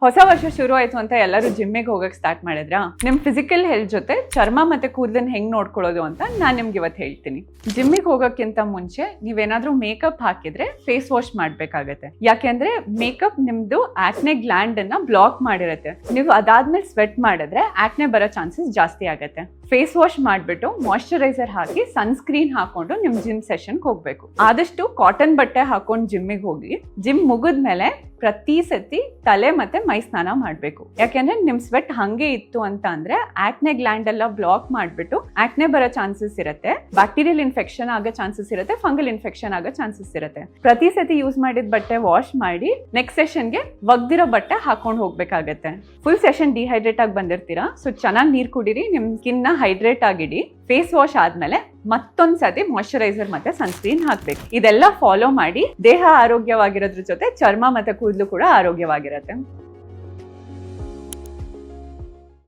ಹೊಸ ವರ್ಷ ಶುರು ಆಯ್ತು ಅಂತ ಎಲ್ಲರೂ ಜಿಮ್ಮಿಗೆ ಹೋಗಕ್ ಸ್ಟಾರ್ಟ್ ಮಾಡಿದ್ರಾ? ನಿಮ್ ಫಿಸಿಕಲ್ ಹೆಲ್ತ್ ಜೊತೆ ಚರ್ಮ ಮತ್ತೆ ಕೂದಲನ್ನ ಹೆಂಗ್ ನೋಡ್ಕೊಳ್ಳೋದು ಅಂತ ನಾನ್ ನಿಮ್ಗೆ ಇವತ್ತು ಹೇಳ್ತೀನಿ. ಜಿಮ್ಮಿಗೆ ಹೋಗಕ್ಕಿಂತ ಮುಂಚೆ ನೀವೇನಾದ್ರೂ ಮೇಕಪ್ ಹಾಕಿದ್ರೆ ಫೇಸ್ ವಾಶ್ ಮಾಡ್ಬೇಕಾಗತ್ತೆ. ಯಾಕೆಂದ್ರೆ ಮೇಕಪ್ ನಿಮ್ದು ಆಕ್ನೆ ಗ್ಲ್ಯಾಂಡ್ ಅನ್ನ ಬ್ಲಾಕ್ ಮಾಡಿರತ್ತೆ. ನೀವು ಅದಾದ್ಮೇಲೆ ಸ್ವೆಟ್ ಮಾಡಿದ್ರೆ ಆಕ್ನೆ ಬರೋ ಚಾನ್ಸಸ್ ಜಾಸ್ತಿ ಆಗತ್ತೆ. ಫೇಸ್ ವಾಶ್ ಮಾಡ್ಬಿಟ್ಟು ಮಾಯಿಶ್ಚರೈಸರ್ ಹಾಕಿ ಸನ್ಸ್ಕ್ರೀನ್ ಹಾಕೊಂಡು ನಿಮ್ ಜಿಮ್ ಸೆಷನ್ ಹೋಗ್ಬೇಕು. ಆದಷ್ಟು ಕಾಟನ್ ಬಟ್ಟೆ ಹಾಕೊಂಡು ಜಿಮ್ಮಿಗೆ ಹೋಗಿ ಜಿಮ್ ಮುಗಿದ್ಮೇಲೆ ಪ್ರತಿ ಸತಿ ತಲೆ ಮತ್ತೆ ಮೈ ಸ್ನಾನ ಮಾಡ್ಬೇಕು. ಯಾಕೆಂದ್ರೆ ನಿಮ್ ಸ್ವೆಟ್ ಹಂಗೆ ಇತ್ತು ಅಂತ ಅಂದ್ರೆ ಆಕ್ನೆ ಗ್ಲ್ಯಾಂಡ್ ಎಲ್ಲ ಬ್ಲಾಕ್ ಮಾಡ್ಬಿಟ್ಟು ಆಕ್ನೆ ಬರೋ ಚಾನ್ಸಸ್ ಇರುತ್ತೆ, ಬ್ಯಾಕ್ಟೀರಿಯಲ್ ಇನ್ಫೆಕ್ಷನ್ ಆಗೋ ಚಾನ್ಸಸ್ ಇರುತ್ತೆ, ಫಂಗಲ್ ಇನ್ಫೆಕ್ಷನ್ ಆಗೋ ಚಾನ್ಸಸ್ ಇರುತ್ತೆ. ಪ್ರತಿ ಸತಿ ಯೂಸ್ ಮಾಡಿದ ಬಟ್ಟೆ ವಾಶ್ ಮಾಡಿ ನೆಕ್ಸ್ಟ್ ಸೆಷನ್ಗೆ ಒಗ್ದಿರೋ ಬಟ್ಟೆ ಹಾಕೊಂಡು ಹೋಗ್ಬೇಕಾಗತ್ತೆ. ಫುಲ್ ಸೆಷನ್ ಡಿಹೈಡ್ರೇಟ್ ಆಗಿ ಬಂದಿರ್ತೀರಾ, ಸೊ ಚೆನ್ನಾಗಿ ನೀರ್ ಕುಡೀರಿ, ನಿಮ್ ಸ್ಕಿನ್ ನ ಹೈಡ್ರೇಟ್ ಆಗಿಡಿ. ಫೇಸ್ ವಾಶ್ ಆದ್ಮೇಲೆ ಮತ್ತೊಂದ್ ಸತಿ ಮಾಯಿಶ್ಚರೈಸರ್ ಮತ್ತೆ ಸನ್ಸ್ಕ್ರೀನ್ ಹಾಕ್ಬೇಕು. ಇದೆಲ್ಲ ಫಾಲೋ ಮಾಡಿ ದೇಹ ಆರೋಗ್ಯವಾಗಿರೋದ್ರ ಜೊತೆ ಚರ್ಮ ಮತ್ತೆ ಕೂದಲು ಕೂಡ ಆರೋಗ್ಯವಾಗಿರುತ್ತೆ.